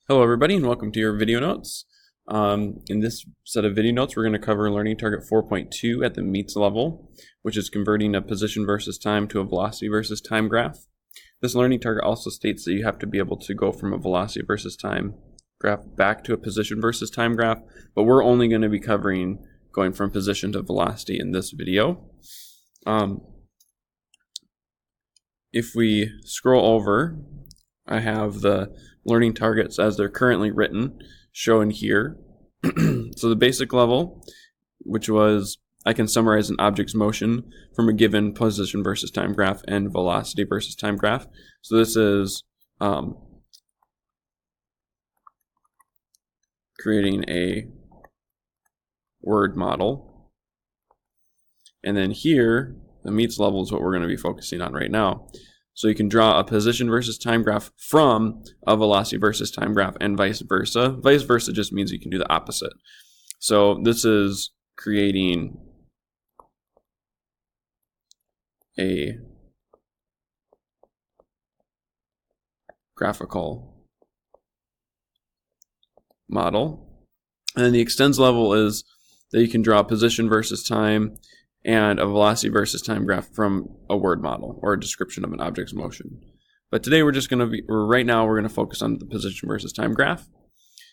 Hello everybody and welcome to your video notes. In this set of video notes we're going to cover learning target 4.2 at the MEETS level, which is converting a position versus time to a velocity versus time graph. This learning target also states that you have to be able to go from a velocity versus time graph back to a position versus time graph, but we're only going to be covering going from position to velocity in this video. If we scroll over, I have the learning targets as they're currently written shown here. So the basic level, which was I can summarize an object's motion from a given position versus time graph and velocity versus time graph. So this is creating a word model. And then here, the MEETS level is what we're going to be focusing on right now. So you can draw a position versus time graph from a velocity versus time graph and vice versa. Vice versa just means you can do the opposite. So this is creating a graphical model. And then the extends level is that you can draw position versus time and a velocity versus time graph from a word model or a description of an object's motion. But today right now we're going to focus on the position versus time graph.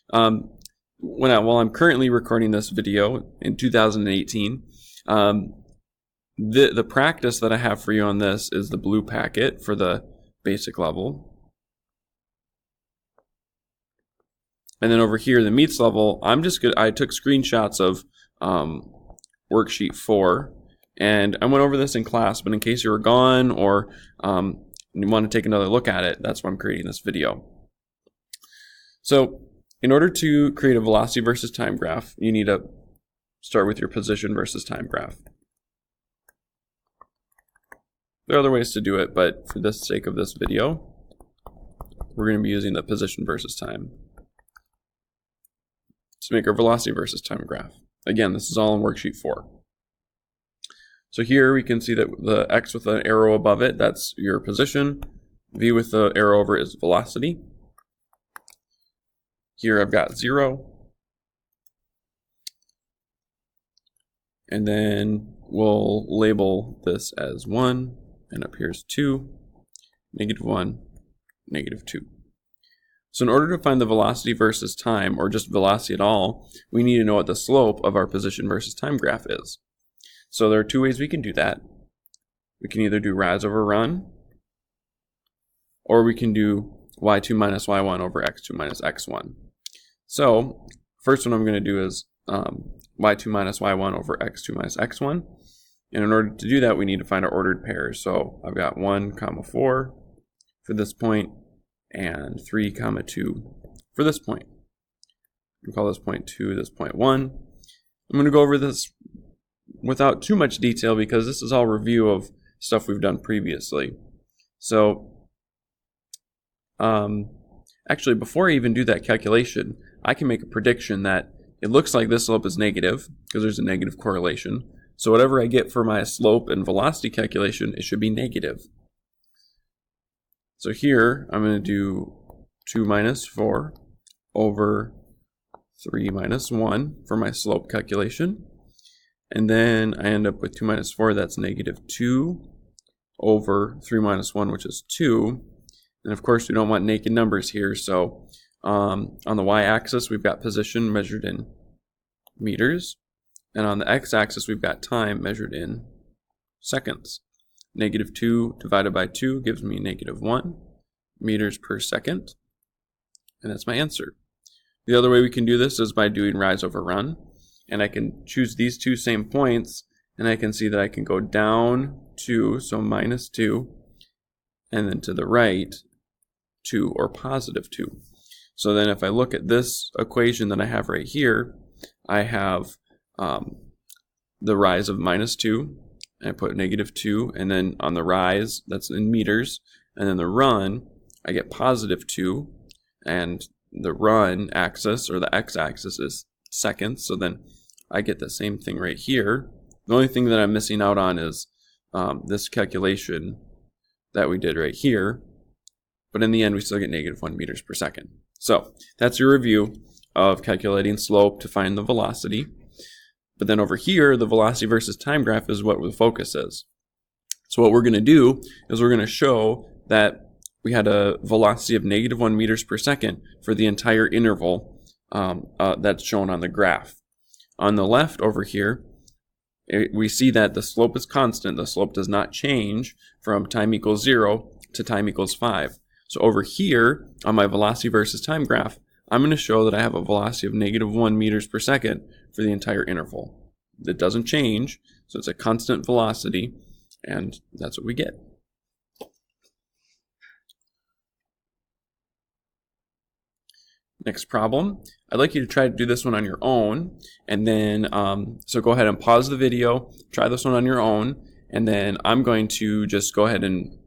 While I'm currently recording this video in 2018, the practice that I have for you on this is the blue packet for the basic level. And then over here, the MEETS level, I took screenshots of worksheet 4. And I went over this in class, but in case you were gone or you want to take another look at it, that's why I'm creating this video. So in order to create a velocity versus time graph, you need to start with your position versus time graph. There are other ways to do it, but for the sake of this video, we're going to be using the position versus time to make our velocity versus time graph. Again, this is all in worksheet 4. So here we can see that the X with an arrow above it, that's your position. V with the arrow over it is velocity. Here I've got 0. And then we'll label this as 1, and up here is 2, -1, -2. So in order to find the velocity versus time, or just velocity at all, we need to know what the slope of our position versus time graph is. So there are two ways we can do that. We can either do rise over run, or we can do y2 minus y1 over x2 minus x1. So first one I'm going to do is y2 minus y1 over x2 minus x1. And in order to do that, we need to find our ordered pairs. So I've got 1, 4 for this point, and 3, 2 for this point. We call this point 2, this point 1. I'm going to go over this without too much detail because this is all review of stuff we've done previously. So actually, before I even do that calculation, I can make a prediction that it looks like this slope is negative because there's a negative correlation. So whatever I get for my slope and velocity calculation, it should be negative. So here I'm going to do 2 minus 4 over 3 minus 1 for my slope calculation. And then I end up with 2 minus 4, that's -2 over 3 minus 1, which is 2. And of course, we don't want naked numbers here. So on the y-axis, we've got position measured in meters. And on the x-axis, we've got time measured in seconds. -2 divided by 2 gives me -1 meters per second. And that's my answer. The other way we can do this is by doing rise over run. And I can choose these two same points, and I can see that I can go down 2, so -2, and then to the right 2 or +2. So then if I look at this equation that I have right here, I have the rise of -2, and I put -2, and then on the rise, that's in meters, and then the run, I get +2, and the run axis, or the x-axis, is seconds, so then I get the same thing right here. The only thing that I'm missing out on is this calculation that we did right here, but in the end we still get -1 meters per second. So that's your review of calculating slope to find the velocity. But then over here, the velocity versus time graph is what the focus is. So what we're going to do is we're going to show that we had a velocity of -1 meters per second for the entire interval that's shown on the graph. On the left over here, we see that the slope is constant. The slope does not change from time equals 0 to time equals 5. So over here on my velocity versus time graph, I'm going to show that I have a velocity of -1 meters per second for the entire interval. It doesn't change, so it's a constant velocity, and that's what we get. Next problem, I'd like you to try to do this one on your own, and then, so go ahead and pause the video, try this one on your own, and then I'm going to just go ahead and,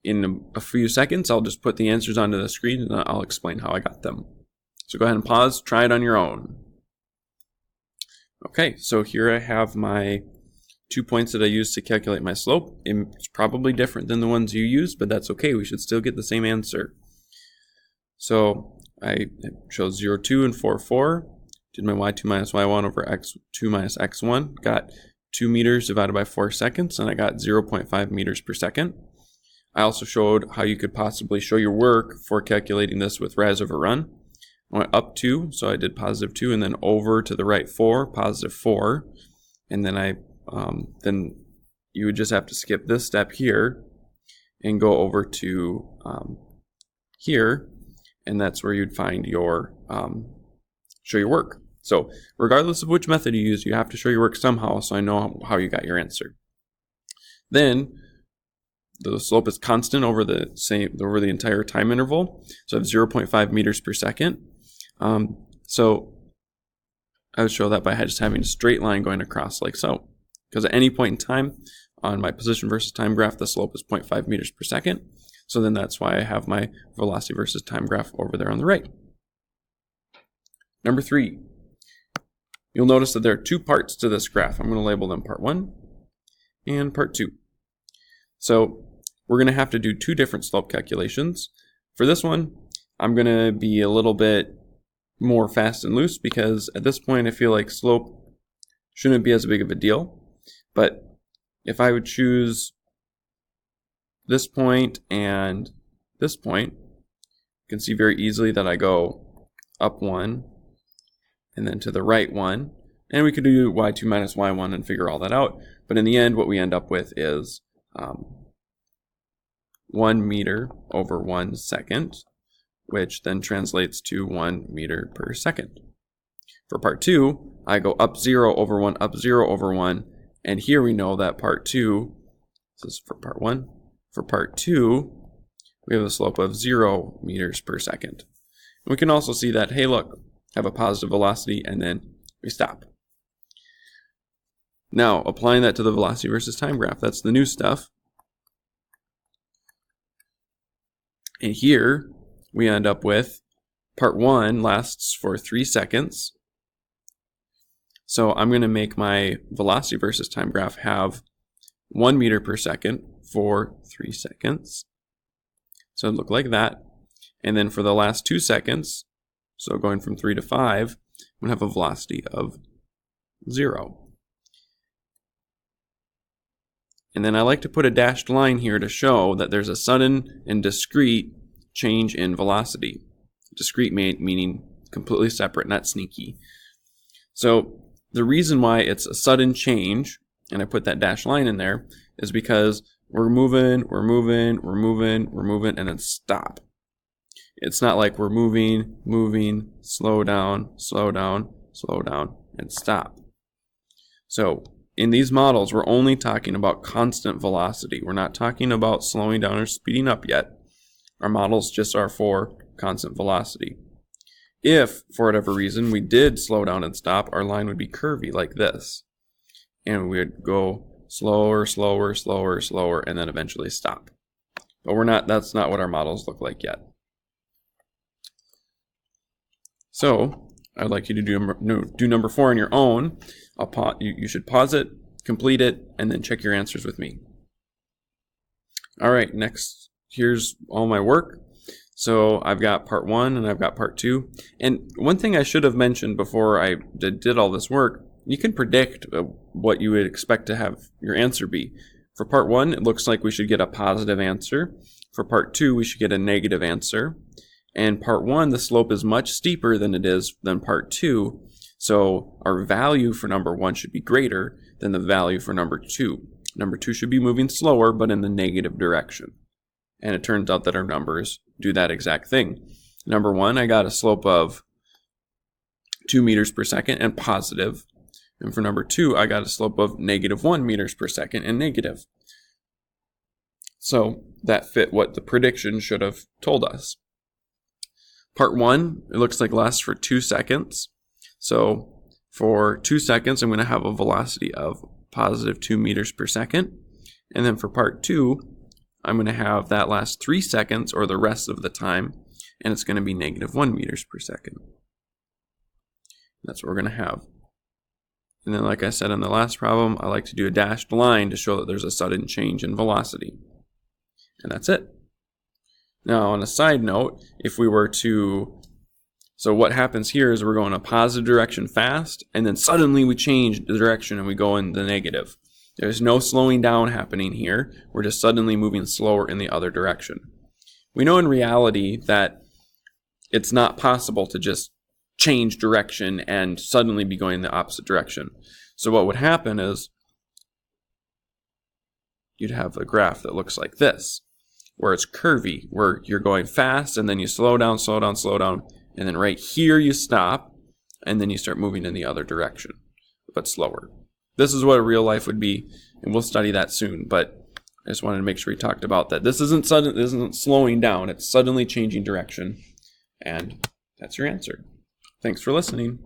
in a few seconds, I'll just put the answers onto the screen and I'll explain how I got them. So go ahead and pause, try it on your own. Okay, so here I have my 2 points that I used to calculate my slope. It's probably different than the ones you used, but that's okay, we should still get the same answer. So I chose 0, 2, and 4, 4. Did my y2 minus y1 over x2 minus x1. Got 2 meters divided by 4 seconds, and I got 0.5 meters per second. I also showed how you could possibly show your work for calculating this with rise over run. I went up 2, so I did +2, and then over to the right 4, +4. And then then you would just have to skip this step here and go over to here. And that's where you'd find your, show your work. So regardless of which method you use, you have to show your work somehow, so I know how you got your answer. Then the slope is constant over the entire time interval, so I have 0.5 meters per second. So I would show that by just having a straight line going across like so. Because at any point in time on my position versus time graph, the slope is 0.5 meters per second. So then that's why I have my velocity versus time graph over there on the right. Number 3, you'll notice that there are 2 parts to this graph. I'm going to label them part 1 and part 2. So we're going to have to do 2 different slope calculations. For this one, I'm going to be a little bit more fast and loose because at this point I feel like slope shouldn't be as big of a deal. But if I would choose this point and this point, you can see very easily that I go up 1 and then to the right 1, and we could do y2 minus y1 and figure all that out, but in the end what we end up with is 1 meter over 1 second, which then translates to 1 meter per second. For part 2, I go up 0 over 1, up 0 over 1, and here we know that part 2, this is for part 1, for part 2, we have a slope of 0 meters per second. And we can also see that, hey look, have a positive velocity and then we stop. Now, applying that to the velocity versus time graph, that's the new stuff. And here we end up with part 1 lasts for 3 seconds. So I'm going to make my velocity versus time graph have 1 meter per second for 3 seconds. So it'd look like that. And then for the last 2 seconds, so going from 3 to 5, I'm going to have a velocity of 0. And then I like to put a dashed line here to show that there's a sudden and discrete change in velocity. Discrete meaning completely separate, not sneaky. So the reason why it's a sudden change, and I put that dashed line in there, is because we're moving, and then stop. It's not like we're moving, slow down, and stop. So in these models, we're only talking about constant velocity. We're not talking about slowing down or speeding up yet. Our models just are for constant velocity. If, for whatever reason, we did slow down and stop, our line would be curvy like this. And we would go slower, and then eventually stop. But that's not what our models look like yet. So I'd like you to do number 4 on your own. You should pause it, complete it, and then check your answers with me. All right, next, here's all my work. So I've got part 1 and I've got part 2. And one thing I should have mentioned before I did all this work, you can predict what you would expect to have your answer be. For part 1, it looks like we should get a positive answer. For part 2, we should get a negative answer. And part 1, the slope is much steeper than it is than part 2. So our value for number 1 should be greater than the value for number 2. Number 2 should be moving slower, but in the negative direction. And it turns out that our numbers do that exact thing. Number 1, I got a slope of 2 meters per second and positive. And for number 2, I got a slope of negative 1 meters per second and negative. So that fit what the prediction should have told us. Part 1, it looks like lasts for 2 seconds. So for 2 seconds, I'm going to have a velocity of positive 2 meters per second. And then for part 2, I'm going to have that last 3 seconds or the rest of the time, and it's going to be negative 1 meters per second. That's what we're going to have. And then, like I said in the last problem, I like to do a dashed line to show that there's a sudden change in velocity. And that's it. Now, on a side note, if we were to, so what happens here is we're going a positive direction fast, and then suddenly we change the direction and we go in the negative. There's no slowing down happening here. We're just suddenly moving slower in the other direction. We know in reality that it's not possible to just change direction and suddenly be going in the opposite direction. So what would happen is you'd have a graph that looks like this, where it's curvy, where you're going fast and then you slow down, slow down, slow down, and then right here you stop, and then you start moving in the other direction, but slower. This is what a real life would be, and we'll study that soon, but I just wanted to make sure we talked about that. This isn't slowing down, it's suddenly changing direction, and that's your answer. Thanks for listening.